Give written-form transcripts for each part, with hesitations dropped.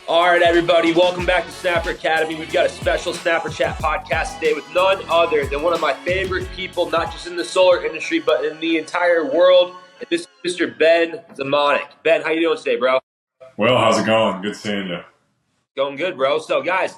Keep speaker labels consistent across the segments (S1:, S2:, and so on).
S1: All right, everybody, welcome back to Snapper Academy. We've got a special Snapper Chat podcast today with none other than one of my favorite people, not just in the solar industry, but in the entire world. And this is Mr. Ben Zemonek. Ben, how you doing today, bro?
S2: Well, how's it going? Good seeing you.
S1: Going good, bro. So, guys,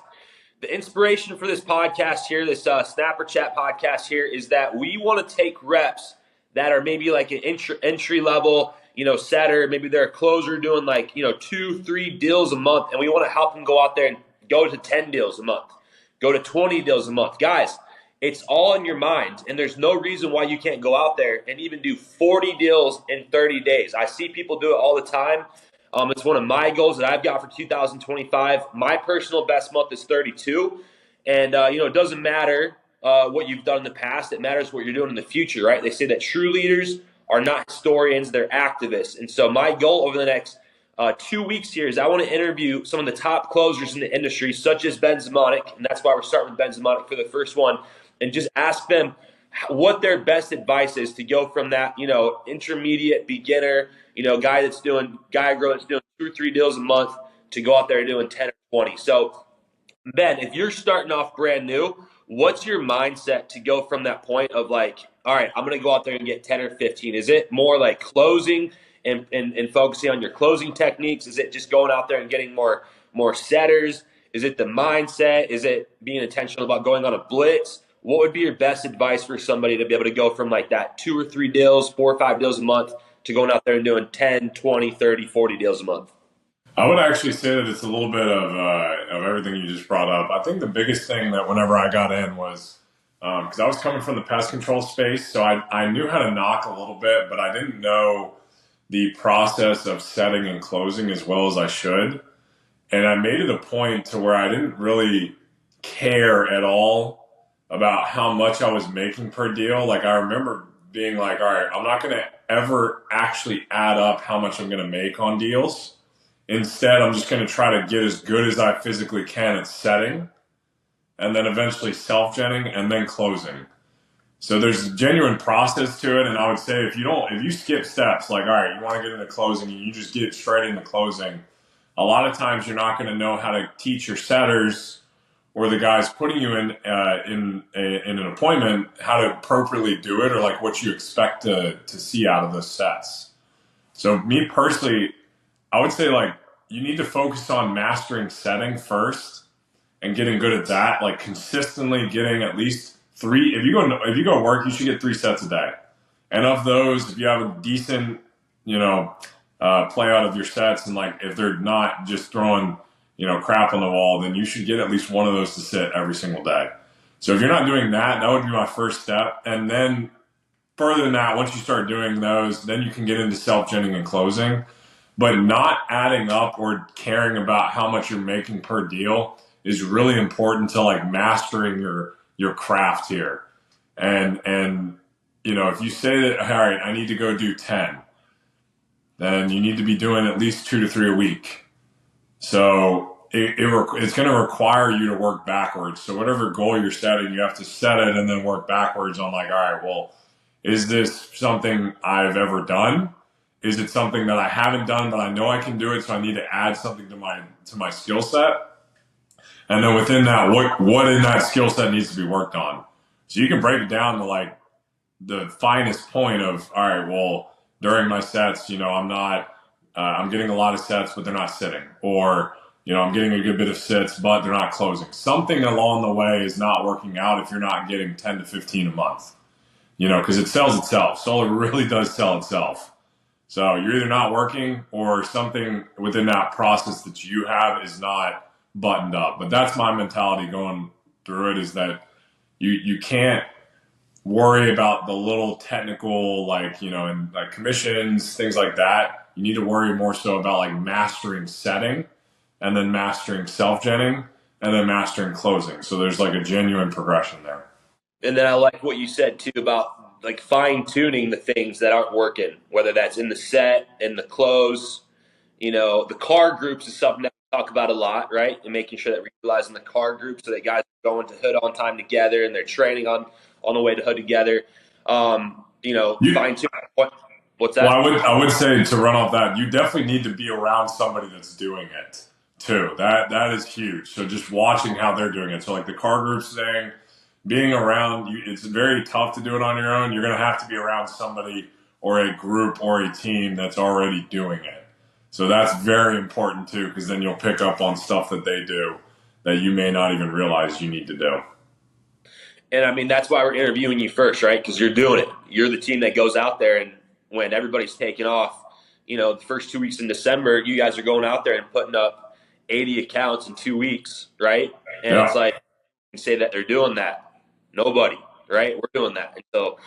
S1: the inspiration for this podcast here, this Snapper Chat podcast here, is that we want to take reps that are maybe like an entry level, setter. Maybe they're a closer doing like, 2-3 deals a month, and we want to help them go out there and go to 10 deals a month, go to 20 deals a month. Guys, it's all in your mind, and there's no reason why you can't go out there and even do 40 deals in 30 days. I see people do it all the time. It's one of my goals that I've got for 2025. My personal best month is 32. And, it doesn't matter what you've done in the past. It matters what you're doing in the future, right? They say that true leaders are not historians, they're activists. And so my goal over the next 2 weeks here is I want to interview some of the top closers in the industry, such as Ben Zemonek. And that's why we're starting with Ben Zemonek for the first one. And just ask them what their best advice is to go from that, intermediate beginner, guy or girl that's doing 2 or 3 deals a month to go out there doing 10 or 20. So, Ben, if you're starting off brand new, what's your mindset to go from that point of like, all right, I'm going to go out there and get 10 or 15? Is it more like closing and focusing on your closing techniques? Is it just going out there and getting more setters? Is it the mindset? Is it being intentional about going on a blitz? What would be your best advice for somebody to be able to go from like that 2 or 3 deals, 4 or 5 deals a month to going out there and doing 10, 20, 30, 40 deals a month?
S2: I would actually say that it's a little bit of everything you just brought up. I think the biggest thing that whenever I got in was because I was coming from the pest control space, so I knew how to knock a little bit, but I didn't know the process of setting and closing as well as I should. And I made it a point to where I didn't really care at all about how much I was making per deal. Like I remember being like, all right, I'm not going to ever actually add up how much I'm going to make on deals. Instead, I'm just going to try to get as good as I physically can at setting and then eventually self-genning and then closing. So there's a genuine process to it. And I would say if you skip steps, like, all right, you want to get into closing and you just get straight into closing, a lot of times you're not going to know how to teach your setters or the guys putting you in an appointment how to appropriately do it or like what you expect to see out of those sets. So me personally, I would say like you need to focus on mastering setting first and getting good at that, like consistently getting at least 3. If you go to work, you should get 3 sets a day. And of those, if you have a decent, play out of your sets and like if they're not just throwing crap on the wall, then you should get at least one of those to sit every single day. So if you're not doing that, that would be my first step. And then further than that, once you start doing those, then you can get into self-genning and closing. But not adding up or caring about how much you're making per deal is really important to like mastering your craft here. And if you say that, all right, I need to go do 10, then you need to be doing at least 2 to 3 a week. So it's going to require you to work backwards. So whatever goal you're setting, you have to set it and then work backwards on like, all right, well, is this something I've ever done? Is it something that I haven't done, but I know I can do it, so I need to add something to my skill set? And then within that, what in that skill set needs to be worked on? So you can break it down to like the finest point of, all right, well, during my sets, I'm getting a lot of sets, but they're not sitting. Or, I'm getting a good bit of sits, but they're not closing. Something along the way is not working out if you're not getting 10 to 15 a month. Because it sells itself. Solar really does sell itself. So you're either not working or something within that process that you have is not buttoned up. But that's my mentality going through it, is that you can't worry about the little technical, and like commissions, things like that. You need to worry more so about like mastering setting and then mastering self-genning and then mastering closing. So there's like a genuine progression there.
S1: And then I like what you said too about like fine tuning the things that aren't working, whether that's in the set, in the close, the car groups is something that we talk about a lot, right? And making sure that we're utilizing the car groups so that guys are going to hood on time together and they're training on the way to hood together. Fine tuning. What's that?
S2: Well, I would say, to run off that, you definitely need to be around somebody that's doing it too. That is huge. So just watching how they're doing it. So like the car groups thing, being around you, it's very tough to do it on your own. You're going to have to be around somebody or a group or a team that's already doing it. So that's very important too, because then you'll pick up on stuff that they do that you may not even realize you need to do.
S1: And I mean, that's why we're interviewing you first, right? Because you're doing it. You're the team that goes out there, and when everybody's taking off, the first 2 weeks in December, you guys are going out there and putting up 80 accounts in 2 weeks, right? And
S2: Yeah.
S1: it's like, you say that they're doing that. Nobody, right? We're doing that. And so,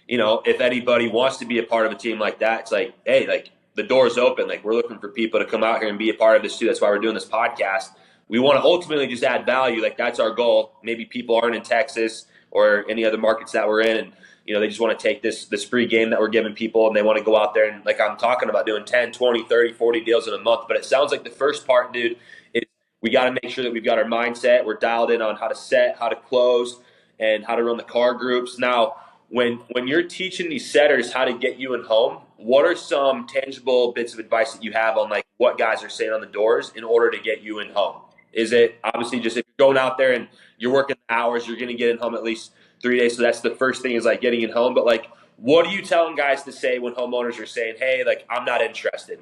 S1: if anybody wants to be a part of a team like that, it's like, hey, like the door's open. Like we're looking for people to come out here and be a part of this too. That's why we're doing this podcast. We want to ultimately just add value. Like that's our goal. Maybe people aren't in Texas or any other markets that we're in, and they just want to take this free game that we're giving people, and they want to go out there and, like I'm talking about, doing 10, 20, 30, 40 deals in a month. But it sounds like the first part, dude, is we got to make sure that we've got our mindset. We're dialed in on how to set, how to close, and how to run the car groups. Now, when you're teaching these setters how to get you in home, what are some tangible bits of advice that you have on like what guys are saying on the doors in order to get you in home? Is it obviously just if you're going out there and you're working hours, you're going to get in home at least 3 days. So that's the first thing, is like getting in home. But like, what are you telling guys to say when homeowners are saying, hey, like I'm not interested?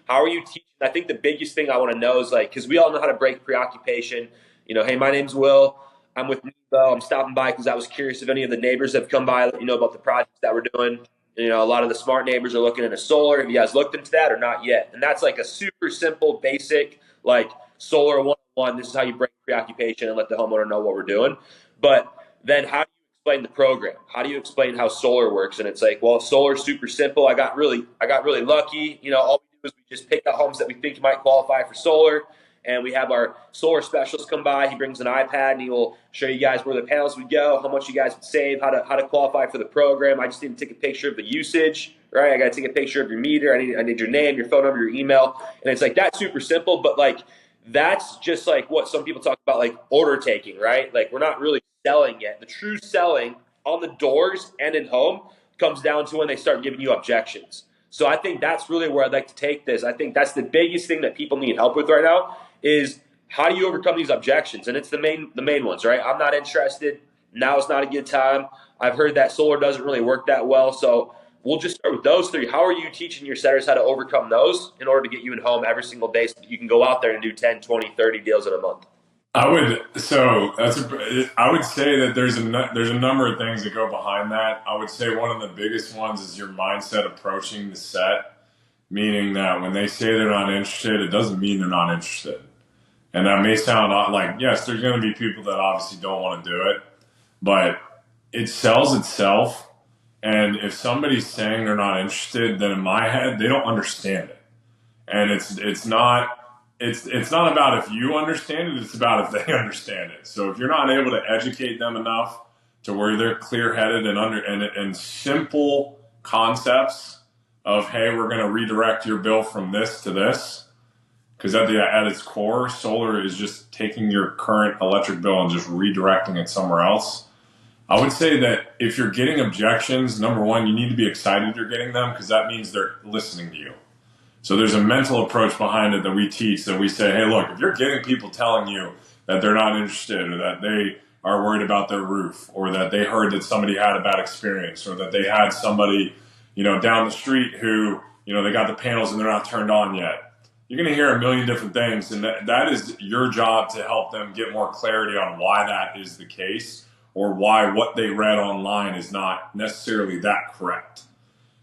S1: How are you teaching? I think the biggest thing I want to know is like, because we all know how to break preoccupation. Hey, my name's Will. I'm with Nebo. I'm stopping by because I was curious if any of the neighbors have come by, let you know about the projects that we're doing. A lot of the smart neighbors are looking into solar. Have you guys looked into that or not yet? And that's like a super simple, basic, like solar 101. This is how you break preoccupation and let the homeowner know what we're doing. But then how do you explain the program? How do you explain how solar works? And it's like, well, solar's super simple. I got really lucky. All we do is we just pick out homes that we think might qualify for solar. And we have our solar specialist come by. He brings an iPad and he will show you guys where the panels would go, how much you guys would save, how to qualify for the program. I just need to take a picture of the usage, right? I got to take a picture of your meter. I need your name, your phone number, your email. And it's like, that's super simple, but like, that's just like what some people talk about, like order taking, right? Like we're not really selling yet. The true selling on the doors and in home comes down to when they start giving you objections. So I think that's really where I'd like to take this. I think that's the biggest thing that people need help with right now is how do you overcome these objections? And it's the main ones, right? I'm not interested. Now is not a good time. I've heard that solar doesn't really work that well. So we'll just start with those three. How are you teaching your setters how to overcome those in order to get you in home every single day so that you can go out there and do 10, 20, 30 deals in a month?
S2: I would say that there's a number of things that go behind that. I would say one of the biggest ones is your mindset approaching the set, meaning that when they say they're not interested, it doesn't mean they're not interested. And that may sound like, yes, there's going to be people that obviously don't want to do it, but it sells itself. And if somebody's saying they're not interested, then in my head, they don't understand it. And it's not about if you understand it, it's about if they understand it. So if you're not able to educate them enough to where they're clear-headed and simple concepts of, hey, we're going to redirect your bill from this to this, because at its core, solar is just taking your current electric bill and just redirecting it somewhere else. I would say that if you're getting objections, number one, you need to be excited you're getting them, because that means they're listening to you. So there's a mental approach behind it that we teach, that we say, hey, look, if you're getting people telling you that they're not interested, or that they are worried about their roof, or that they heard that somebody had a bad experience, or that they had somebody, down the street who, they got the panels and they're not turned on yet. You're going to hear a million different things, and that is your job to help them get more clarity on why that is the case, or why what they read online is not necessarily that correct.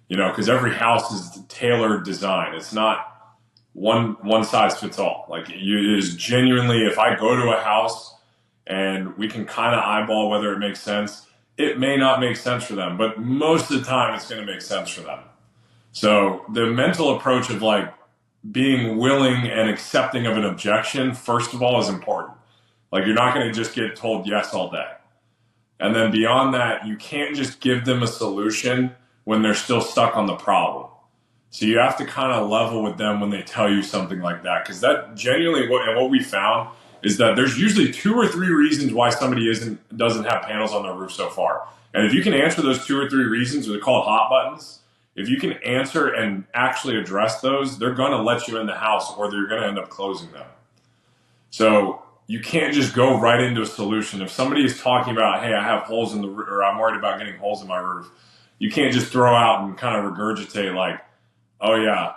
S2: Because every house is tailored design. It's not one size fits all. Like it is genuinely, if I go to a house and we can kind of eyeball whether it makes sense, it may not make sense for them, but most of the time it's going to make sense for them. So the mental approach of like being willing and accepting of an objection, first of all, is important. Like you're not going to just get told yes all day. And then beyond that, you can't just give them a solution when they're still stuck on the problem. So you have to kind of level with them when they tell you something like that. Because that genuinely, what we found is that there's usually 2 or 3 reasons why somebody doesn't have panels on their roof so far. And if you can answer those 2 or 3 reasons, they're called hot buttons, if you can answer and actually address those, they're going to let you in the house, or they're going to end up closing them. So you can't just go right into a solution. If somebody is talking about, hey, I have holes in the roof, or I'm worried about getting holes in my roof, you can't just throw out and kind of regurgitate like, oh yeah,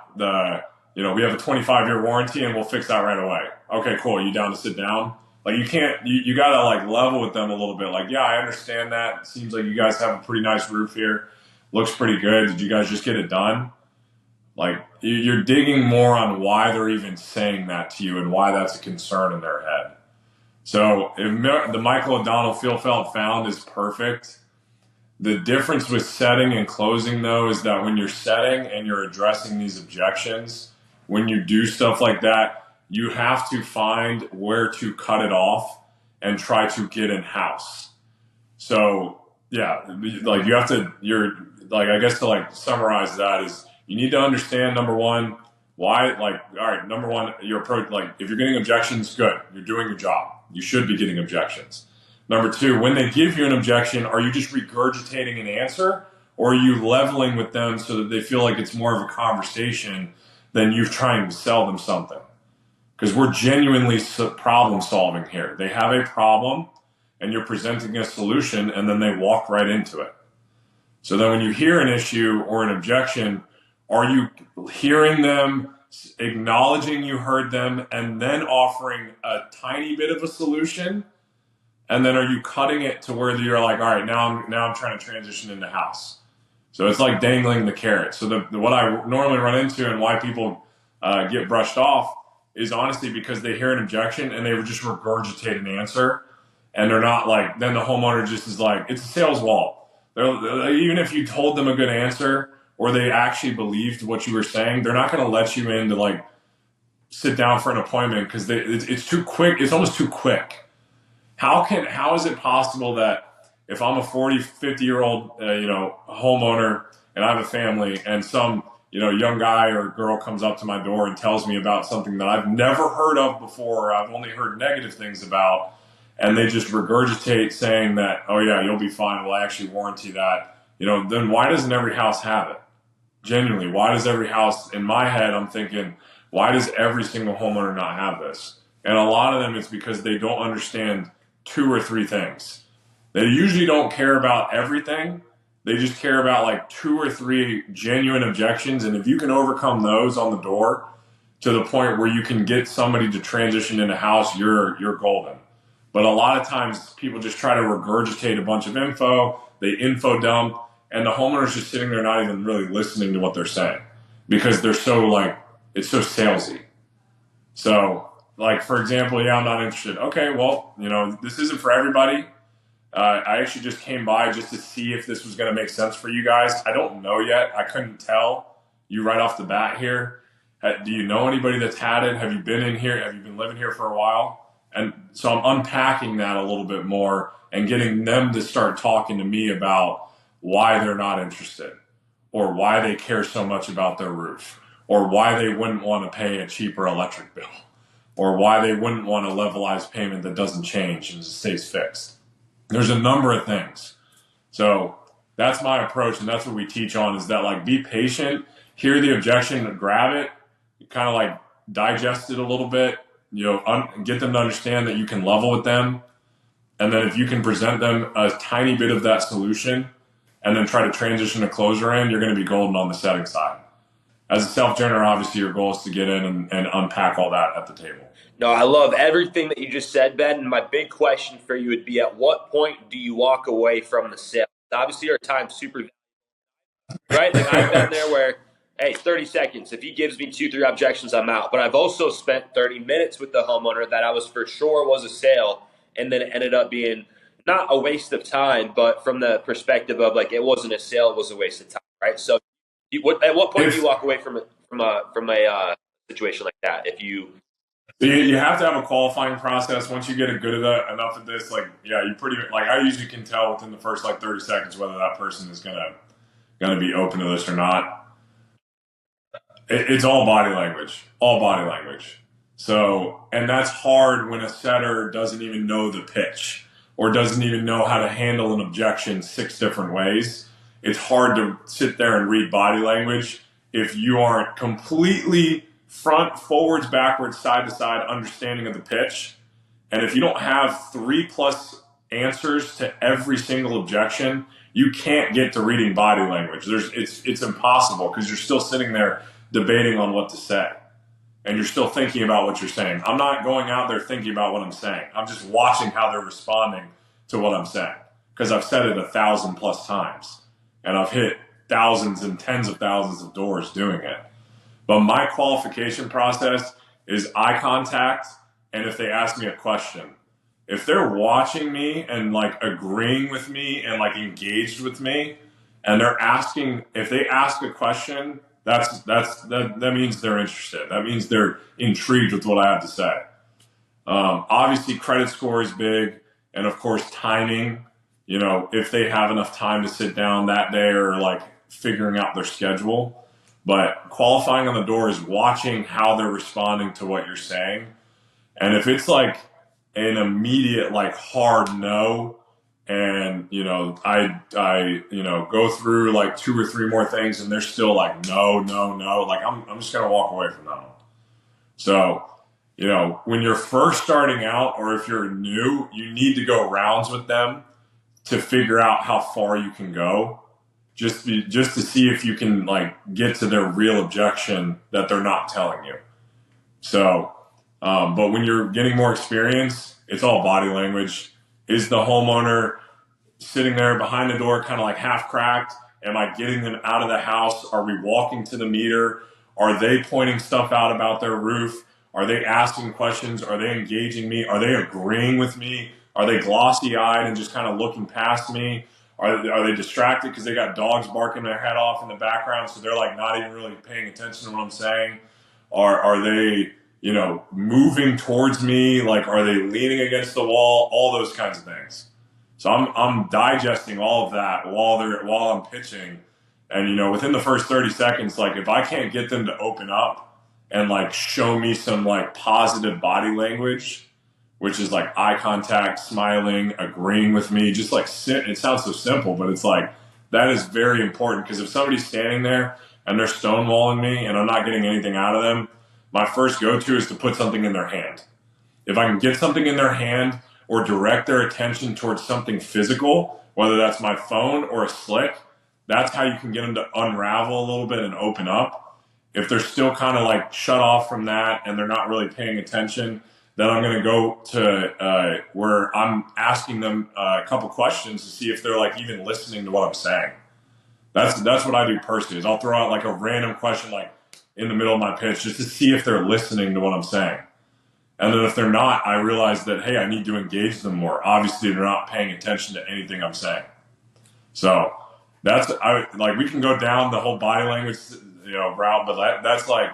S2: we have a 25-year warranty and we'll fix that right away. Okay, cool. You down to sit down? Like you can't, you gotta like level with them a little bit. Like, yeah, I understand that. It seems like you guys have a pretty nice roof here. Looks pretty good. Did you guys just get it done? Like you're digging more on why they're even saying that to you and why that's a concern in their head. So if the Michael O'Donnell Fieldfelt found is perfect, the difference with setting and closing, though, is that when you're setting and you're addressing these objections, when you do stuff like that, you have to find where to cut it off and try to get in house. So, yeah, like you have to, I guess to like summarize that is you need to understand, number one, why, like, all right, number one, your approach, like, if you're getting objections, good, you're doing your job. You should be getting objections. Number two, when they give you an objection, are you just regurgitating an answer, or are you leveling with them so that they feel like it's more of a conversation than you trying to sell them something? Because we're genuinely problem solving here. They have a problem, and you're presenting a solution, and then they walk right into it. So then when you hear an issue or an objection, are you hearing them, acknowledging you heard them, and then offering a tiny bit of a solution? And then are you cutting it to where you're like, all right, now I'm trying to transition into house. So it's like dangling the carrot. So what I normally run into and why people get brushed off is honestly because they hear an objection and they would just regurgitate an answer. And they're not like, then the homeowner just is like, it's a sales wall. Even if you told them a good answer or they actually believed what you were saying, they're not going to let you in to like sit down for an appointment because it's too quick. It's almost too quick. How is it possible that if I'm a 40, 50-year-old, homeowner and I have a family and some, young guy or girl comes up to my door and tells me about something that I've never heard of before, or I've only heard negative things about, and they just regurgitate saying that, oh yeah, you'll be fine, we'll actually warranty that, then why doesn't every house have it? Genuinely, why does every house, in my head, I'm thinking, why does every single homeowner not have this? And a lot of them, it's because they don't understand 2 or 3 things. They usually don't care about everything. They just care about like 2 or 3 genuine objections. And if you can overcome those on the door to the point where you can get somebody to transition into house, you're golden. But a lot of times people just try to regurgitate a bunch of info. They info dump, and the homeowner's just sitting there not even really listening to what they're saying because they're so like, it's so salesy. So, like, for example, yeah, I'm not interested. Okay, well, this isn't for everybody. I actually just came by just to see if this was going to make sense for you guys. I don't know yet. I couldn't tell you right off the bat here. Do you know anybody that's had it? Have you been in here? Have you been living here for a while? And so I'm unpacking that a little bit more and getting them to start talking to me about why they're not interested or why they care so much about their roof or why they wouldn't want to pay a cheaper electric bill, or why they wouldn't want a levelized payment that doesn't change and just stays fixed. There's a number of things. So that's my approach, and that's what we teach on is that, like, be patient, hear the objection, grab it, kind of like digest it a little bit, get them to understand that you can level with them. And then if you can present them a tiny bit of that solution and then try to transition a closer in, you're going to be golden on the setting side. As a self-generator, obviously your goal is to get in and unpack all that at the table.
S1: No, I love everything that you just said, Ben. And my big question for you would be, at what point do you walk away from the sale? Obviously, our time's super right? Like, I've been there where, hey, 30 seconds. If he gives me 2, 3 objections, I'm out. But I've also spent 30 minutes with the homeowner that I was for sure was a sale, and then it ended up being not a waste of time, but from the perspective of, like, it wasn't a sale, it was a waste of time, right? So at what point do you walk away from a situation like that? If you
S2: have to have a qualifying process. Once you get enough of this, like, yeah, you pretty, like, I usually can tell within the first like 30 seconds whether that person is gonna be open to this or not. It's all body language. So, and that's hard when a setter doesn't even know the pitch or doesn't even know how to handle an objection 6 different ways. It's hard to sit there and read body language if you aren't completely front, forwards, backwards, side to side understanding of the pitch. And if you don't have 3+ answers to every single objection, you can't get to reading body language. It's impossible because you're still sitting there debating on what to say. And you're still thinking about what you're saying. I'm not going out there thinking about what I'm saying. I'm just watching how they're responding to what I'm saying. Because I've said it 1,000+ times. And I've hit thousands and tens of thousands of doors doing it. But my qualification process is eye contact, and if they ask me a question. If they're watching me and like agreeing with me and like engaged with me, and if they ask a question, that means they're interested. That means they're intrigued with what I have to say. Obviously, credit score is big, and of course, timing. You know, if they have enough time to sit down that day or like figuring out their schedule. But qualifying on the door is watching how they're responding to what you're saying. And if it's like an immediate, like hard no, and I go through like 2 or 3 more things, and they're still like no, like I'm just gonna walk away from that one. So, when you're first starting out, or if you're new, you need to go rounds with them to figure out how far you can go, just to see if you can like get to their real objection that they're not telling you. So, but when you're getting more experience, it's all body language. Is the homeowner sitting there behind the door kind of like half cracked? Am I getting them out of the house? Are we walking to the meter? Are they pointing stuff out about their roof? Are they asking questions? Are they engaging me? Are they agreeing with me? Are they glossy-eyed and just kind of looking past me? Are they distracted because they got dogs barking their head off in the background, so they're like not even really paying attention to what I'm saying? Are they moving towards me? Like, are they leaning against the wall? All those kinds of things. So I'm digesting all of that while I'm pitching, and within the first 30 seconds, like if I can't get them to open up and like show me some like positive body language, which is like eye contact, smiling, agreeing with me, just like it sounds so simple, but it's like that is very important, because if somebody's standing there and they're stonewalling me and I'm not getting anything out of them, my first go-to is to put something in their hand. If I can get something in their hand or direct their attention towards something physical, whether that's my phone or a slick, that's how you can get them to unravel a little bit and open up. If they're still kind of like shut off from that and they're not really paying attention, then I'm going to go to where I'm asking them a couple questions to see if they're like even listening to what I'm saying. That's what I do personally, is I'll throw out like a random question like in the middle of my pitch just to see if they're listening to what I'm saying. And then if they're not, I realize that, hey, I need to engage them more. Obviously, they're not paying attention to anything I'm saying. So we can go down the whole body language route, but that's like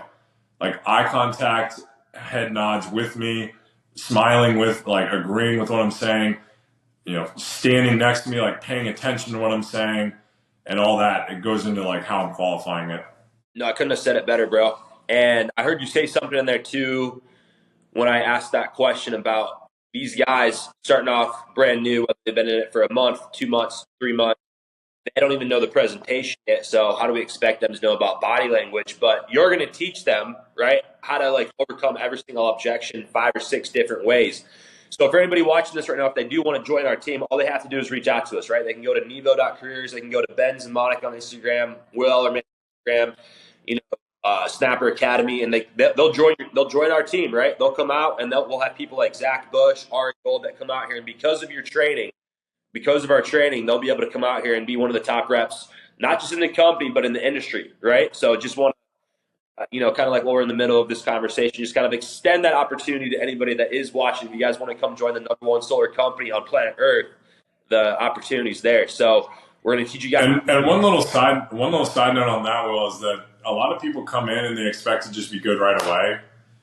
S2: eye contact, head nods with me, smiling with, like agreeing with what I'm saying, standing next to me, like paying attention to what I'm saying, and all that. It goes into like how I'm qualifying it.
S1: No, I couldn't have said it better, bro. And I heard you say something in there too when I asked that question about these guys starting off brand new, whether they've been in it for a month, 2 months, 3 months. They don't even know the presentation yet, so how do we expect them to know about body language? But you're going to teach them, right, how to like overcome every single objection 5 or 6 different ways. So for anybody watching this right now, if they do want to join our team, all they have to do is reach out to us, right? They can go to nevo.careers, they can go to Ben Zemonek on Instagram, Will Ellermets on Instagram, Snapper Academy, and they'll join our team, right? They'll come out, and we'll have people like Zach Bush, Ari Gold that come out here, and because of our training, they'll be able to come out here and be one of the top reps, not just in the company, but in the industry, right? So just want to, kind of like while we're in the middle of this conversation, just kind of extend that opportunity to anybody that is watching. If you guys want to come join the #1 solar company on planet Earth, the opportunity's there. So we're going to teach you guys.
S2: And one little side note on that, Will, is that a lot of people come in and they expect to just be good right away.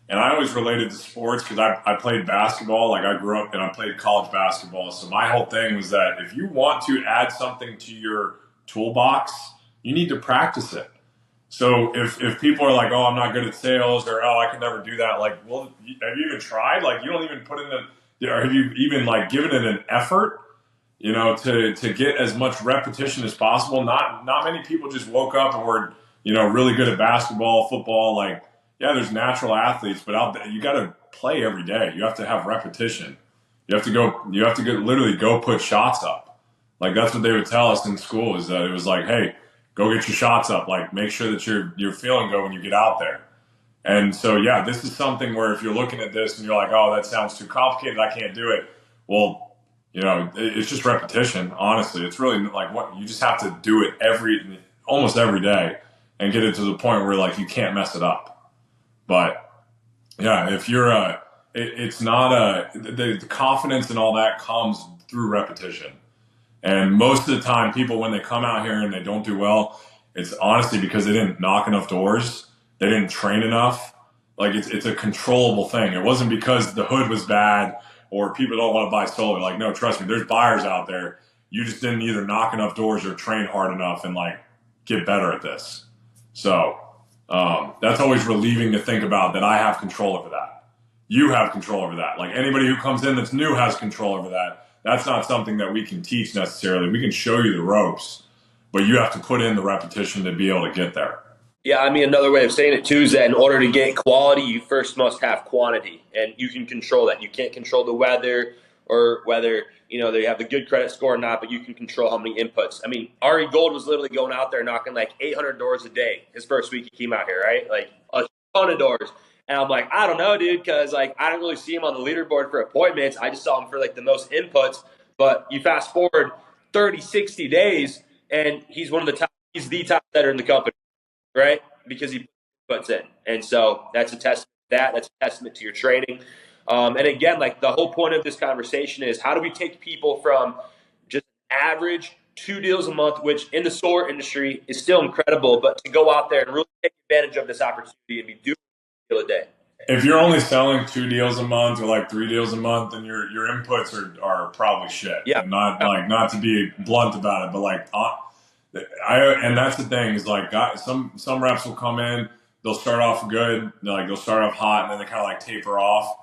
S2: And I always related to sports because I played basketball. Like I grew up and I played college basketball. So my whole thing was that if you want to add something to your toolbox, you need to practice it. So if people are like, oh, I'm not good at sales, or oh, I can never do that. Like, well, have you even tried? Like, you don't even put in or have you even like given it an effort, to get as much repetition as possible? Not many people just woke up and were, really good at basketball, football, like, yeah, there's natural athletes, but you got to play every day. You have to have repetition. You have to go. You have to literally go put shots up. Like that's what they would tell us in school, is that it was like, hey, go get your shots up. Like make sure that you're feeling good when you get out there. And so yeah, this is something where if you're looking at this and you're like, oh, that sounds too complicated, I can't do it. Well, it's just repetition. Honestly, it's really like what you just have to do it almost every day, and get it to the point where like you can't mess it up. But yeah, if you're it's not the confidence and all that comes through repetition. And most of the time, people when they come out here and they don't do well, it's honestly because they didn't knock enough doors, they didn't train enough. Like it's a controllable thing. It wasn't because the hood was bad or people don't want to buy solar. Like no, trust me, there's buyers out there. You just didn't either knock enough doors or train hard enough and like get better at this. So that's always relieving to think about that I have control over that. You have control over that. Like anybody who comes in that's new has control over that. That's not something that we can teach necessarily. We can show you the ropes, but you have to put in the repetition to be able to get there.
S1: Yeah, I mean, another way of saying it too is that in order to get quality, you first must have quantity, and you can control that. You can't control the weather or whether, they have the good credit score or not, but you can control how many inputs. I mean, Ari Gold was literally going out there knocking like 800 doors a day his first week he came out here, right? Like a ton of doors. And I'm like, I don't know, dude, because like I don't really see him on the leaderboard for appointments. I just saw him for like the most inputs. But you fast forward 30, 60 days, and he's the top setter in the company, right? Because he puts in. And so that's a testament to that. That's a testament to your training. And again, like the whole point of this conversation is how do we take people from just average 2 deals a month, which in the solar industry is still incredible, but to go out there and really take advantage of this opportunity and be doing a deal a day.
S2: If you're only selling 2 deals a month or like 3 deals a month, then your inputs are probably shit.
S1: Yeah.
S2: And not to be blunt about it, but like and that's the thing is like some reps will come in, they'll start off good, they'll start off hot, and then they kind of like taper off.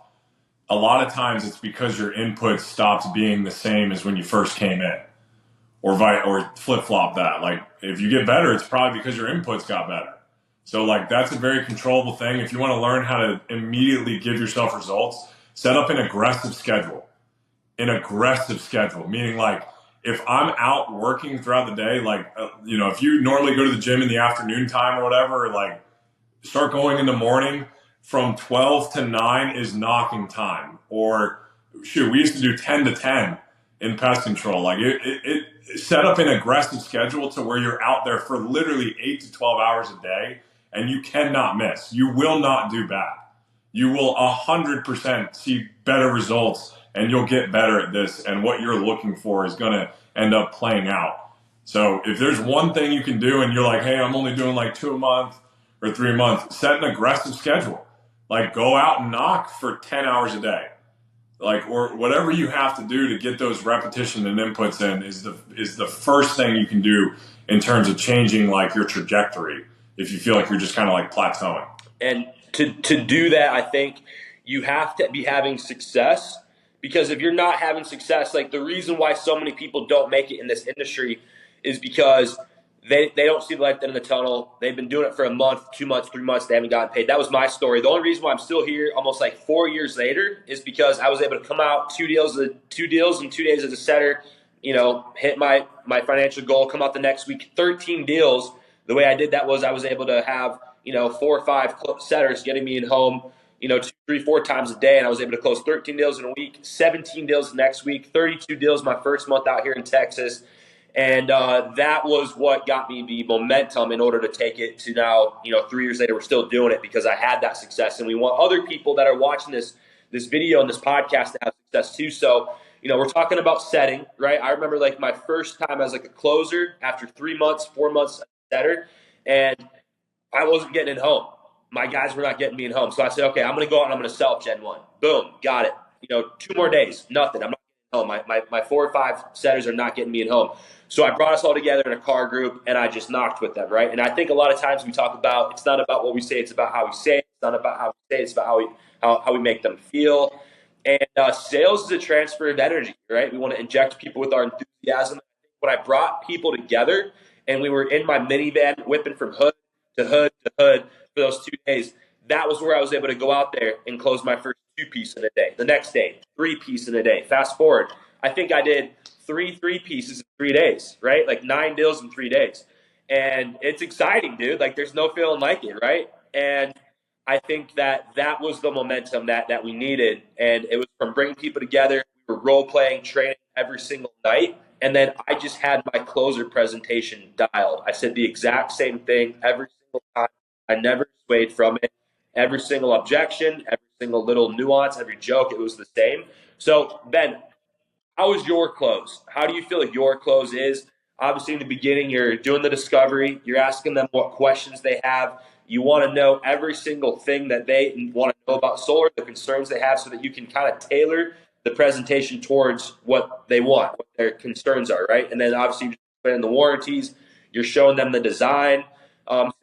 S2: A lot of times it's because your inputs stopped being the same as when you first came in, or flip flop that. Like if you get better, it's probably because your inputs got better. So like that's a very controllable thing. If you want to learn how to immediately give yourself results, set up an aggressive schedule. Meaning like if I'm out working throughout the day, like if you normally go to the gym in the afternoon time or whatever, like start going in the morning. From 12 to 9 is knocking time. Or shoot, we used to do 10 to 10 in pest control. Like it set up an aggressive schedule to where you're out there for literally 8 to 12 hours a day and you cannot miss. You will not do bad. You will 100% see better results and you'll get better at this. And what you're looking for is going to end up playing out. So if there's one thing you can do and you're like, hey, I'm only doing like 2 a month or 3 a month, set an aggressive schedule. Like go out and knock for 10 hours a day. Like, or whatever you have to do to get those repetition and inputs in is the first thing you can do in terms of changing like your trajectory if you feel like you're just kind of like plateauing.
S1: And to do that, I think you have to be having success, because if you're not having success, like the reason why so many people don't make it in this industry is because they don't see the light at the end of the tunnel. They've been doing it for a month, 2 months, 3 months. They haven't gotten paid. That was my story. The only reason why I'm still here almost like 4 years later is because I was able to come out 2 deals in 2 days as a setter, hit my financial goal, come out the next week, 13 deals. The way I did that was I was able to have, 4 or 5 setters getting me in home, 2, 3, 4 times a day. And I was able to close 13 deals in a week, 17 deals the next week, 32 deals my first month out here in Texas. And that was what got me the momentum in order to take it to now, 3 years later, we're still doing it because I had that success. And we want other people that are watching this video and this podcast to have success too. So, we're talking about setting, right? I remember like my first time as like a closer after 3 months, 4 months setter, and I wasn't getting in home. My guys were not getting me in home. So I said, okay, I'm going to go out and I'm going to sell Gen 1. Boom, got it. 2 more days, nothing. I'm not getting home. My 4 or 5 setters are not getting me in home. So I brought us all together in a car group, and I just knocked with them, right? And I think a lot of times we talk about, it's not about what we say, it's about how we say it. It's not about how we say it, it's about how we make them feel. And sales is a transfer of energy, right? We want to inject people with our enthusiasm. When I brought people together, and we were in my minivan whipping from hood to hood to hood for those 2 days, that was where I was able to go out there and close my first 2-piece in a day. The next day, 3-piece in a day. Fast forward, I think I did 3-pieces in 3 days, right? Like 9 deals in 3 days. And it's exciting, dude. Like there's no feeling like it, right? And I think that that was the momentum that we needed. And it was from bringing people together. We were role playing, training every single night. And then I just had my closer presentation dialed. I said the exact same thing every single time. I never swayed from it. Every single objection, every single little nuance, every joke, it was the same. So, Ben, how is your close? How do you feel like your close is? Obviously, in the beginning, you're doing the discovery. You're asking them what questions they have. You want to know every single thing that they want to know about solar, the concerns they have, so that you can kind of tailor the presentation towards what they want, what their concerns are, right? And then obviously, you're explaining the warranties. You're showing them the design.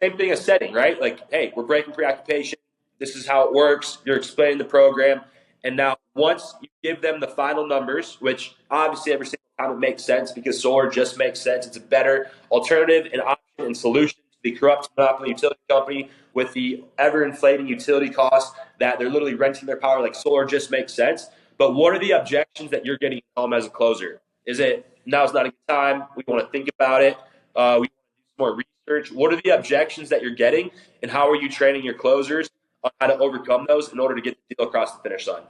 S1: Same thing as setting, right? Like, hey, we're breaking preoccupation. This is how it works. You're explaining the program. And now once you give them the final numbers, which obviously every single time it makes sense because solar just makes sense. It's a better alternative and option and solution to the corrupt monopoly utility company with the ever-inflating utility costs that they're literally renting their power. Like solar just makes sense. But what are the objections that you're getting home as a closer? Is it now's not a good time? We want to think about it. We want to do some more research. What are the objections that you're getting, and how are you training your closers on how to overcome those in order to get the deal across the finish line?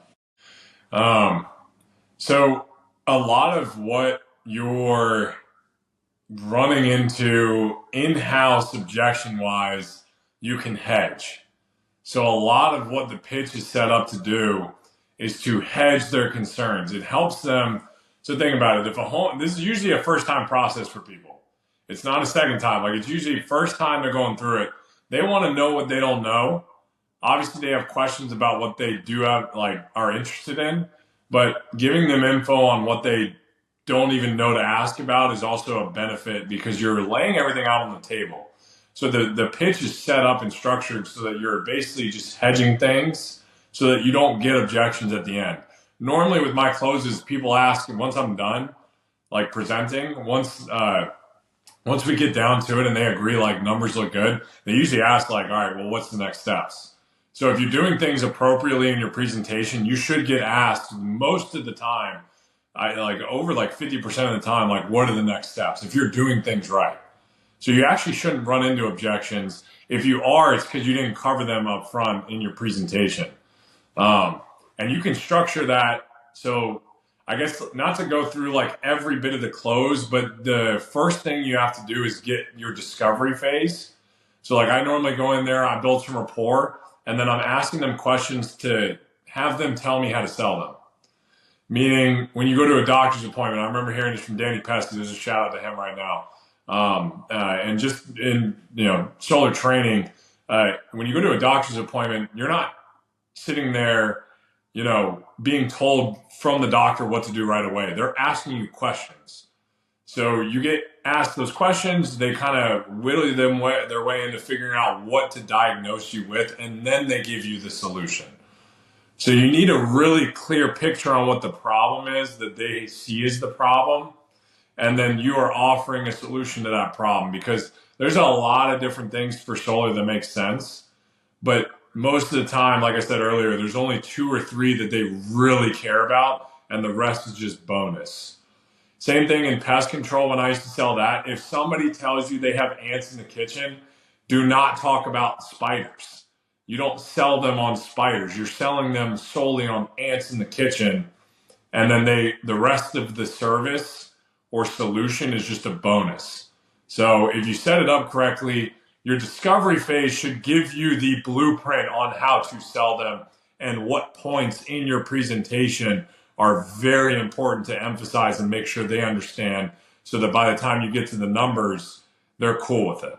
S2: So a lot of what you're running into in-house objection-wise, you can hedge. So a lot of what the pitch is set up to do is to hedge their concerns. It helps them. So think about it. This is usually a first-time process for people. It's not a second time. Like it's usually first time they're going through it. They want to know what they don't know. Obviously, they have questions about what they do have, like are interested in, but giving them info on what they don't even know to ask about is also a benefit because you're laying everything out on the table. So the pitch is set up and structured so that you're basically just hedging things so that you don't get objections at the end. Normally with my closes, people ask, and once I'm done, like presenting, once we get down to it and they agree, like numbers look good, they usually ask like, all right, well, what's the next steps? So if you're doing things appropriately in your presentation, you should get asked most of the time, over 50% of the time, like what are the next steps if you're doing things right. So you actually shouldn't run into objections. If you are, it's because you didn't cover them up front in your presentation. And you can structure that. So I guess not to go through like every bit of the close, but the first thing you have to do is get your discovery phase. So like I normally go in there, I build some rapport, and then I'm asking them questions to have them tell me how to sell them. Meaning when you go to a doctor's appointment, I remember hearing this from Danny Pesky, there's a shout out to him right now. And just in, solar training, when you go to a doctor's appointment, you're not sitting there, being told from the doctor what to do right away. They're asking you questions. So you get asked those questions, they kind of whittle their way into figuring out what to diagnose you with, and then they give you the solution. So you need a really clear picture on what the problem is that they see as the problem, and then you are offering a solution to that problem because there's a lot of different things for solar that make sense, but most of the time, like I said earlier, there's only 2 or 3 that they really care about, and the rest is just bonus. Same thing in pest control when I used to sell that. If somebody tells you they have ants in the kitchen, do not talk about spiders. You don't sell them on spiders. You're selling them solely on ants in the kitchen. And then the rest of the service or solution is just a bonus. So if you set it up correctly, your discovery phase should give you the blueprint on how to sell them and what points in your presentation are very important to emphasize and make sure they understand so that by the time you get to the numbers, they're cool with it.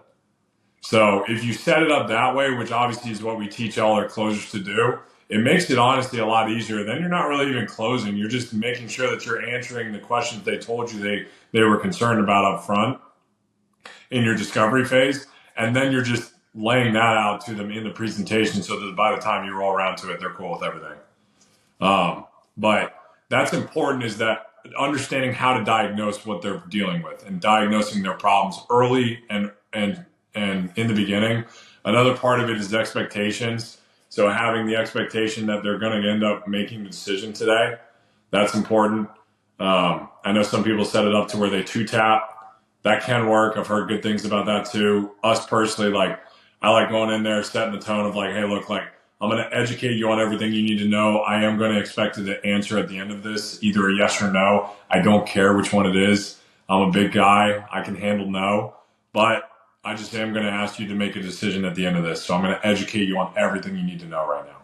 S2: So if you set it up that way, which obviously is what we teach all our closers to do, it makes it honestly a lot easier. Then you're not really even closing. You're just making sure that you're answering the questions they told you they were concerned about up front in your discovery phase. And then you're just laying that out to them in the presentation so that by the time you roll around to it, they're cool with everything. But that's important, is that understanding how to diagnose what they're dealing with and diagnosing their problems early and in the beginning. Another part of it is expectations. So having the expectation that they're going to end up making the decision today, that's important. I know some people set it up to where they two-tap. That can work. I've heard good things about that too. Us personally, like, I like going in there, setting the tone of like, hey, look, like, I'm going to educate you on everything you need to know. I am going to expect you to answer at the end of this, either a yes or no. I don't care which one it is. I'm a big guy. I can handle no, but I just am going to ask you to make a decision at the end of this. So I'm going to educate you on everything you need to know right now.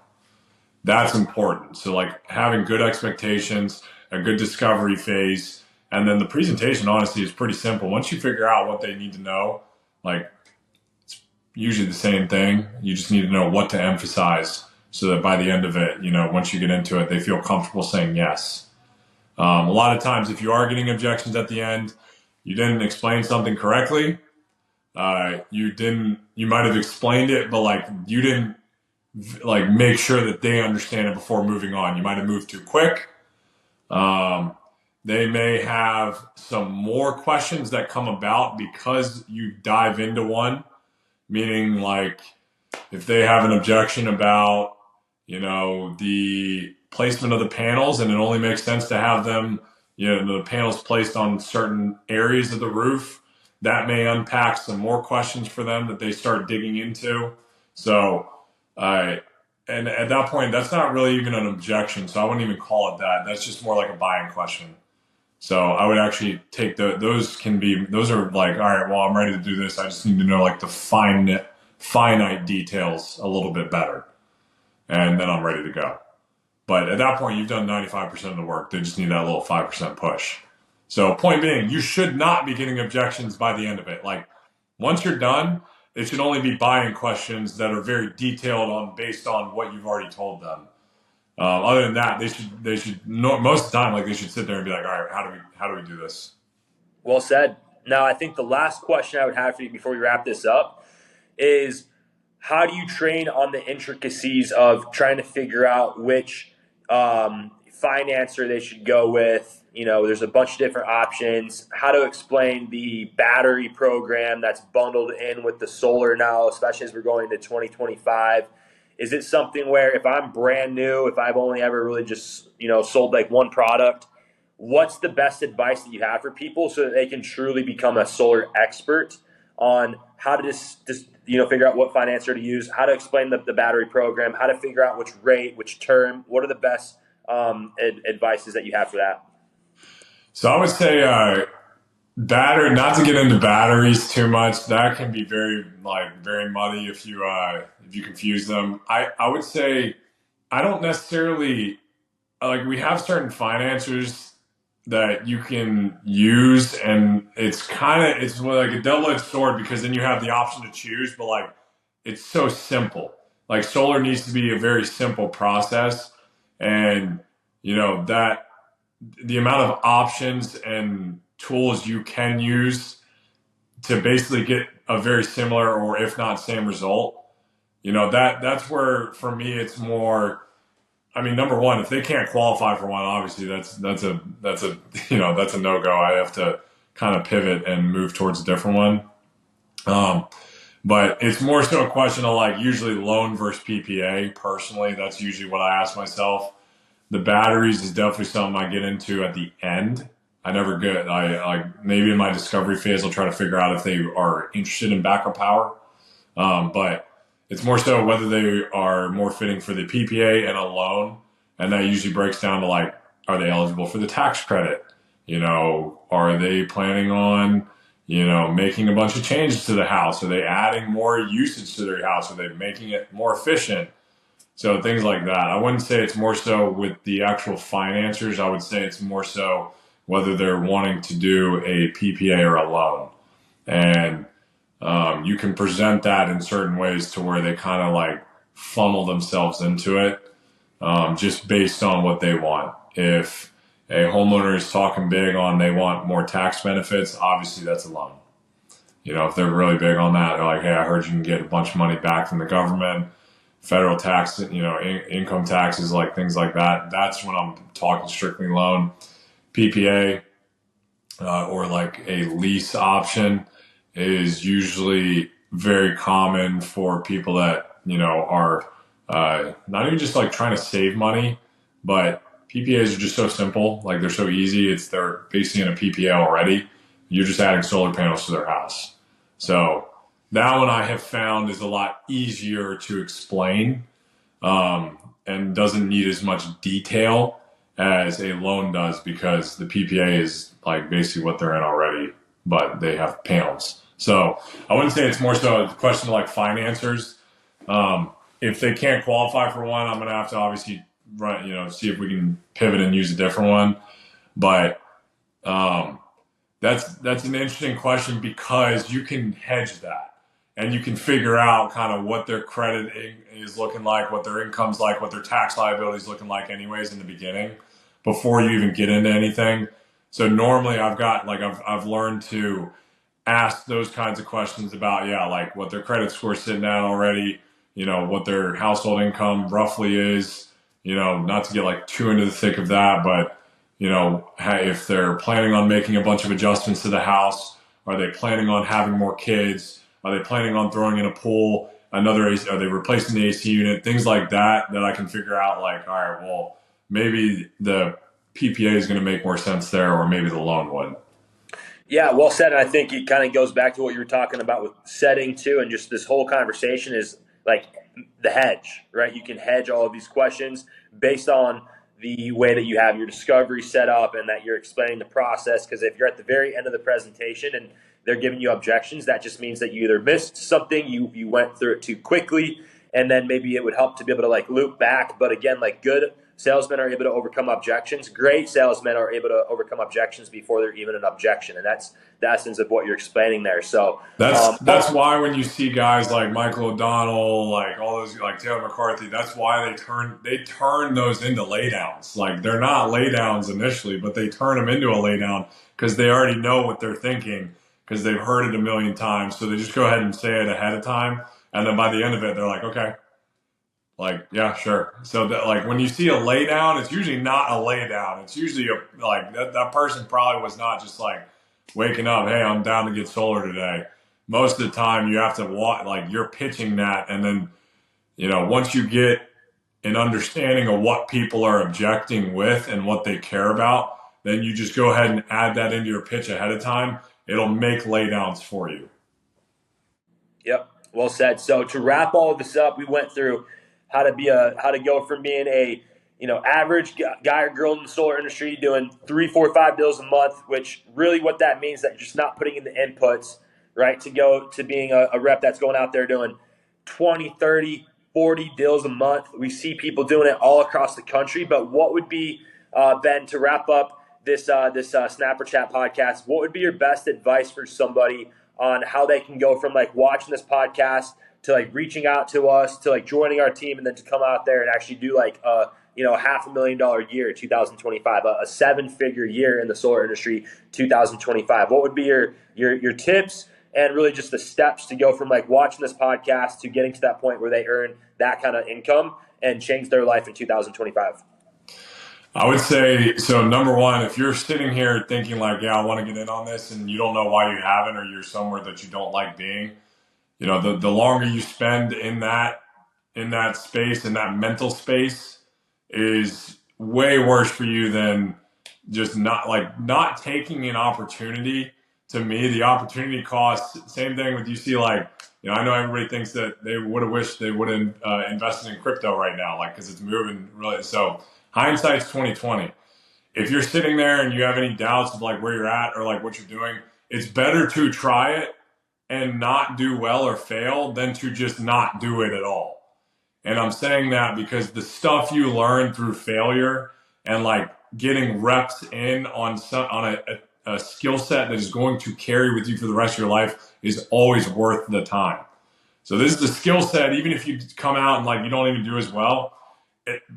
S2: That's important. So like having good expectations, a good discovery phase, and then the presentation honestly is pretty simple. Once you figure out what they need to know, like it's usually the same thing. You just need to know what to emphasize so that by the end of it, once you get into it, they feel comfortable saying yes. A lot of times if you are getting objections at the end, you didn't explain something correctly. You might have explained it, but like you didn't like make sure that they understand it before moving on. You might have moved too quick. They may have some more questions that come about because you dive into one, meaning like if they have an objection about, the placement of the panels and it only makes sense to have them, the panels placed on certain areas of the roof, that may unpack some more questions for them that they start digging into. So, and at that point, that's not really even an objection. So I wouldn't even call it that. That's just more like a buy-in question. So I would actually take those are like, all right, well, I'm ready to do this. I just need to know like the finite details a little bit better. And then I'm ready to go. But at that point, you've done 95% of the work. They just need that little 5% push. So point being, you should not be getting objections by the end of it. Like once you're done, it should only be buy-in questions that are very detailed based on what you've already told them. Other than that, they should most of the time, like they should sit there and be like, all right, how do we do this?
S1: Well said. Now, I think the last question I would have for you before we wrap this up is, how do you train on the intricacies of trying to figure out which financer they should go with? There's a bunch of different options. How to explain the battery program that's bundled in with the solar now, especially as we're going to 2025. Is it something where if I'm brand new, if I've only ever really just, sold like one product, what's the best advice that you have for people so that they can truly become a solar expert on how to just figure out what financer to use, how to explain the battery program, how to figure out which rate, which term, what are the best advices that you have for that?
S2: So I would say battery, not to get into batteries too much. That can be very muddy if you confuse them. I would say I don't necessarily like we have certain financiers that you can use, and it's like a double-edged sword because then you have the option to choose, but like it's so simple. Like solar needs to be a very simple process, and that the amount of options and tools you can use to basically get a very similar or if not same result, that's where for me it's more. I mean, number one, if they can't qualify for one, obviously that's a no-go. I have to kind of pivot and move towards a different one. But it's more so a question of like usually loan versus PPA. Personally, that's usually what I ask myself. The batteries is definitely something I get into at the end. I maybe in my discovery phase, I'll try to figure out if they are interested in backup power. But it's more so whether they are more fitting for the PPA and a loan. And that usually breaks down to like, are they eligible for the tax credit? Are they planning on, making a bunch of changes to the house? Are they adding more usage to their house? Are they making it more efficient? So things like that. I wouldn't say it's more so with the actual financiers. I would say it's more so whether they're wanting to do a PPA or a loan. And you can present that in certain ways to where they kind of like funnel themselves into it just based on what they want. If a homeowner is talking big on they want more tax benefits, obviously that's a loan. If they're really big on that, they're like, hey, I heard you can get a bunch of money back from the government, federal tax, income taxes, like things like that. That's when I'm talking strictly loan. PPA or like a lease option is usually very common for people that, are not even just like trying to save money, but PPAs are just so simple. Like they're so easy. They're basically in a PPA already. You're just adding solar panels to their house. So that one I have found is a lot easier to explain, and doesn't need as much detail as a loan does, because the PPA is like basically what they're in already, but they have panels. So I wouldn't say it's more so a question of like financiers. If they can't qualify for one, I'm going to have to obviously see if we can pivot and use a different one. But that's an interesting question, because you can hedge that and you can figure out kind of what their credit is looking like, what their income's like, what their tax liability is looking like anyways in the beginning before you even get into anything. So normally I've learned to ask those kinds of questions about, like what their credit score is sitting at already, what their household income roughly is, not to get like too into the thick of that, but if they're planning on making a bunch of adjustments to the house, are they planning on having more kids? Are they planning on throwing in a pool, another AC, are they replacing the AC unit? Things like that I can figure out like, all right, well, maybe the PPA is going to make more sense there, or maybe the loan would.
S1: Yeah, well said. And I think it kind of goes back to what you were talking about with setting too, and just this whole conversation is like the hedge, right? You can hedge all of these questions based on the way that you have your discovery set up and that you're explaining the process. Because if you're at the very end of the presentation and they're giving you objections, that just means that you either missed something, you went through it too quickly, and then maybe it would help to be able to like loop back. But again, like good salesmen are able to overcome objections. Great salesmen are able to overcome objections before they're even an objection, and that's the essence of what you're explaining there. So
S2: that's why when you see guys like Michael O'Donnell, like all those, like Taylor McCarthy, that's why they turn those into laydowns. Like they're not laydowns initially, but they turn them into a laydown because they already know what they're thinking because they've heard it a million times. So they just go ahead and say it ahead of time, and then by the end of it, they're like, okay. Like, yeah, sure. So that, like, when you see a lay down, it's usually not a lay down. It's usually that person probably was not just like waking up, hey, I'm down to get solar today. Most of the time you have to walk, like you're pitching that. And then, once you get an understanding of what people are objecting with and what they care about, then you just go ahead and add that into your pitch ahead of time. It'll make lay downs for you.
S1: Yep. Well said. So to wrap all of this up, we went through how to go from being a average guy or girl in the solar industry doing 3, 4, 5 deals a month, which really what that means that you're just not putting in the inputs, right? To go to being a rep that's going out there doing 20, 30, 40 deals a month. We see people doing it all across the country. But what would be, Ben, to wrap up this Snapper Chat podcast, what would be your best advice for somebody on how they can go from like watching this podcast to like reaching out to us, to like joining our team, and then to come out there and actually do like $500,000 year, 2025, a 7-figure year in the solar industry, 2025. What would be your tips and really just the steps to go from like watching this podcast to getting to that point where they earn that kind of income and change their life in 2025?
S2: I would say, so number one, if you're sitting here thinking like, I want to get in on this, and you don't know why you haven't, or you're somewhere that you don't like being, the longer you spend in that space, in that mental space, is way worse for you than just not taking an opportunity. To me, the opportunity cost, same thing with, you see, like, I know everybody thinks that they would have wished they would have invested in crypto right now, like, because it's moving really. So hindsight's 2020. If you're sitting there and you have any doubts of like where you're at or like what you're doing, it's better to try it and not do well or fail than to just not do it at all. And I'm saying that because the stuff you learn through failure and like getting reps in on a skill set that is going to carry with you for the rest of your life is always worth the time. So this is the skill set. Even if you come out and like you don't even do as well,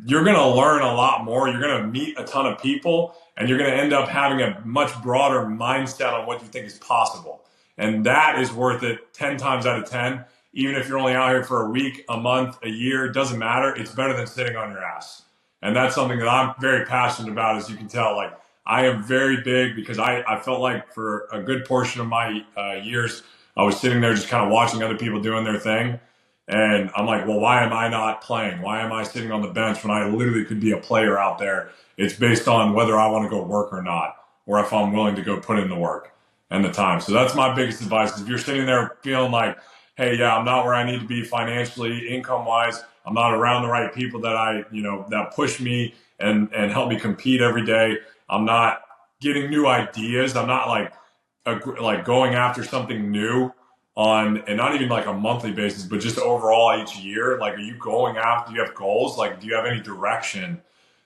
S2: you're going to learn a lot more. You're going to meet a ton of people, and you're going to end up having a much broader mindset on what you think is possible. And that is worth it 10 times out of 10. Even if you're only out here for a week, a month, a year, it doesn't matter. It's better than sitting on your ass. And that's something that I'm very passionate about, as you can tell. Like, I am very big, because I felt like for a good portion of my years, I was sitting there just kind of watching other people doing their thing. And I'm like, well, why am I not playing? Why am I sitting on the bench when I literally could be a player out there? It's based on whether I want to go work or not, or if I'm willing to go put in the work and the time. So that's my biggest advice. If you're sitting there feeling like, hey, yeah, I'm not where I need to be financially, income wise, I'm not around the right people that push me and help me compete every day. I'm not getting new ideas. I'm not like going after something new on, and not even like a monthly basis, but just overall each year. Like, are you going after, do you have goals? Like, do you have any direction?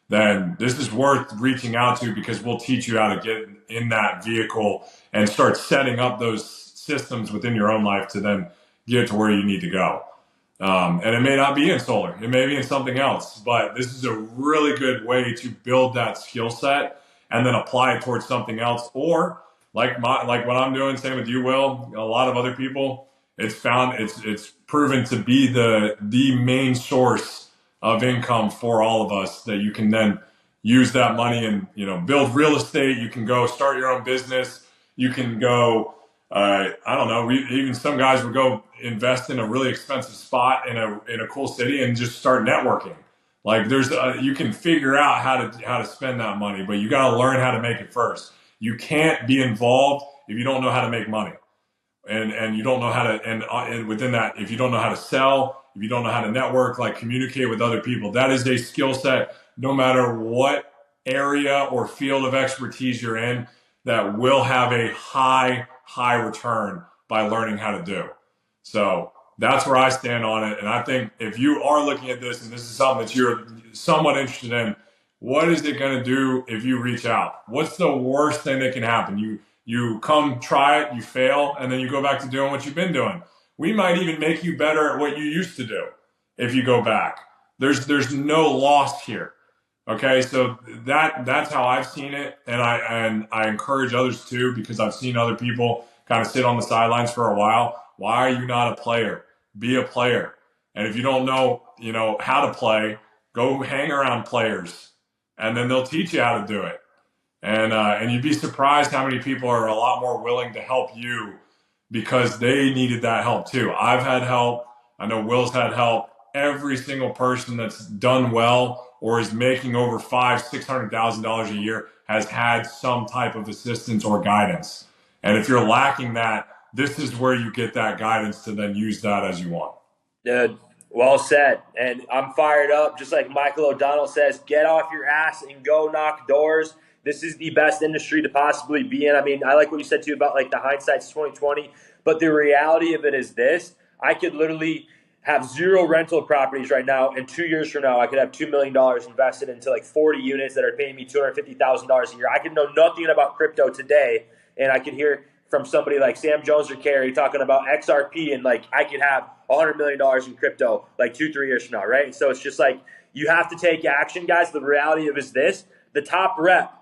S2: Then this is worth reaching out to, because we'll teach you how to get in that vehicle and start setting up those systems within your own life to then get to where you need to go. And it may not be in solar, it may be in something else, but this is a really good way to build that skill set and then apply it towards something else. Or like what I'm doing, same with you, Will, a lot of other people, it's proven to be the main source of income for all of us, that you can then use that money and, build real estate. You can go start your own business. You can go, I don't know. Even some guys would go invest in a really expensive spot in a cool city and just start networking. Like, you can figure out how to spend that money, but you got to learn how to make it first. You can't be involved if you don't know how to make money, and you don't know how to, and within that, if you don't know how to sell, if you don't know how to network, like communicate with other people. That is a skill set, no matter what area or field of expertise you're in, that will have a high return by learning how to do. So that's where I stand on it. And I think if you are looking at this and this is something that you're somewhat interested in, what is it going to do if you reach out? What's the worst thing that can happen? You come try it, you fail, and then you go back to doing what you've been doing. We might even make you better at what you used to do if you go back. There's no loss here. Okay, so that's how I've seen it, and I encourage others too, because I've seen other people kind of sit on the sidelines for a while. Why are you not a player? Be a player. And if you don't know, how to play, go hang around players, and then they'll teach you how to do it. And you'd be surprised how many people are a lot more willing to help you, because they needed that help too. I've had help. I know Will's had help. Every single person that's done well or is making over $500,000-$600,000 a year has had some type of assistance or guidance. And if you're lacking that, this is where you get that guidance to then use that as you want.
S1: Dude, well said. And I'm fired up. Just like Michael O'Donnell says, get off your ass and go knock doors. This is the best industry to possibly be in. I mean, I like what you said too about like the hindsight's 2020, but the reality of it is this: I could literally have 0 rental properties right now, and 2 years from now, I could have $2 million invested into like 40 units that are paying me $250,000 a year. I could know nothing about crypto today, and I could hear from somebody like Sam Jones or Kerry talking about XRP, and like I could have $100 million in crypto like 2-3 years from now, right? So it's just like you have to take action, guys. The reality of it is this: the top rep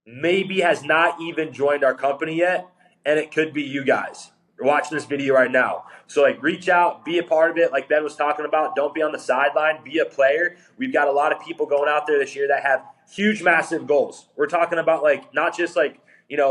S1: maybe has not even joined our company yet, and it could be you guys watching this video right now. So like reach out, be a part of it, like Ben was talking about. Don't be on the sideline, be a player. We've got a lot of people going out there this year that have huge, massive goals. We're talking about like not just like,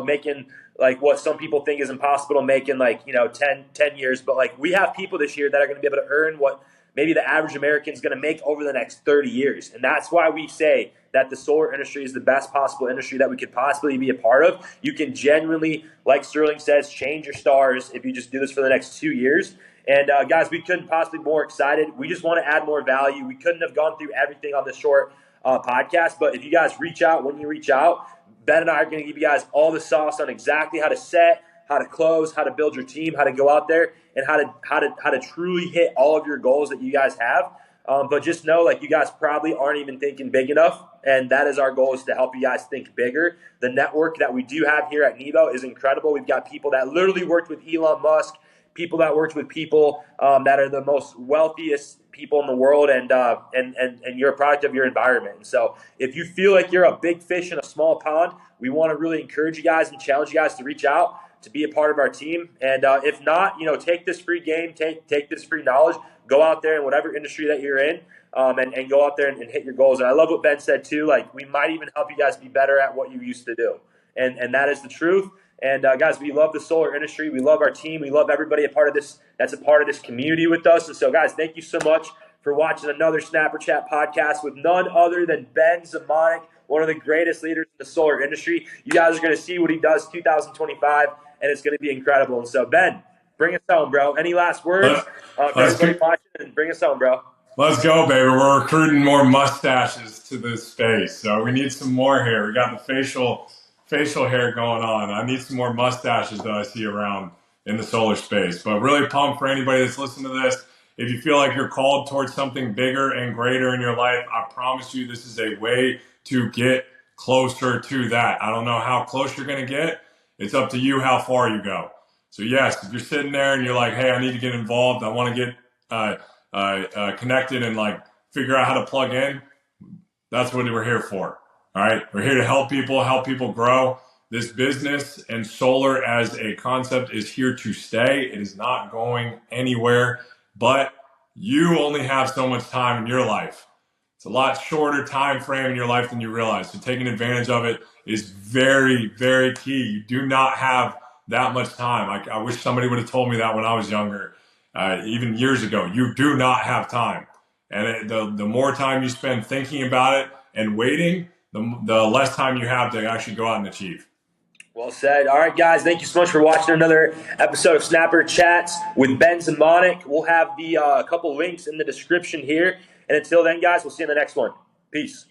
S1: making like what some people think is impossible to make in like, 10 years, but like we have people this year that are going to be able to earn what maybe the average American is going to make over the next 30 years. And that's why we say that the solar industry is the best possible industry that we could possibly be a part of. You can genuinely, like Sterling says, change your stars if you just do this for the next 2 years. And guys, we couldn't possibly be more excited. We just want to add more value. We couldn't have gone through everything on this short podcast, but if you guys reach out, when you reach out, Ben and I are going to give you guys all the sauce on exactly how to set, how to close, how to build your team, how to go out there, and how to truly hit all of your goals that you guys have. But just know, like, you guys probably aren't even thinking big enough, and that is our goal, is to help you guys think bigger. The network that we do have here at Nebo is incredible. We've got people that literally worked with Elon Musk, people that worked with people that are the most wealthiest people in the world, and you're a product of your environment. And so if you feel like you're a big fish in a small pond, we want to really encourage you guys and challenge you guys to reach out to be a part of our team. And if not, take this free game, take this free knowledge, go out there in whatever industry that you're in, and go out there and hit your goals. And I love what Ben said too. Like, we might even help you guys be better at what you used to do. And that is the truth. And guys, we love the solar industry. We love our team. We love everybody that's a part of this community with us. And so, guys, thank you so much for watching another Snapper Chat podcast with none other than Ben Zemonek, one of the greatest leaders in the solar industry. You guys are going to see what he does 2025, and it's going to be incredible. And so, Ben, bring us home, bro. Any last words for everybody watching? And bring us home, bro.
S2: Let's go, baby. We're recruiting more mustaches to this space. So we need some more hair. We got the facial hair going on. I need some more mustaches that I see around in the solar space. But really pumped for anybody that's listening to this. If you feel like you're called towards something bigger and greater in your life, I promise you this is a way to get closer to that. I don't know how close you're going to get. It's up to you how far you go. So yes, if you're sitting there and you're like, hey, I need to get involved. I want to get connected and like figure out how to plug in. That's what we're here for. All right. We're here to help people grow. This business and solar as a concept is here to stay. It is not going anywhere, but you only have so much time in your life. It's a lot shorter time frame in your life than you realize. So taking advantage of it is very, very key. You do not have that much time. I wish somebody would have told me that when I was younger, even years ago. You do not have time. And the more time you spend thinking about it and waiting, the less time you have to actually go out and achieve.
S1: Well said. All right, guys, thank you so much for watching another episode of Snapper Chats with Ben Zemonek. We'll have the couple links in the description here. And until then, guys, we'll see you in the next one. Peace.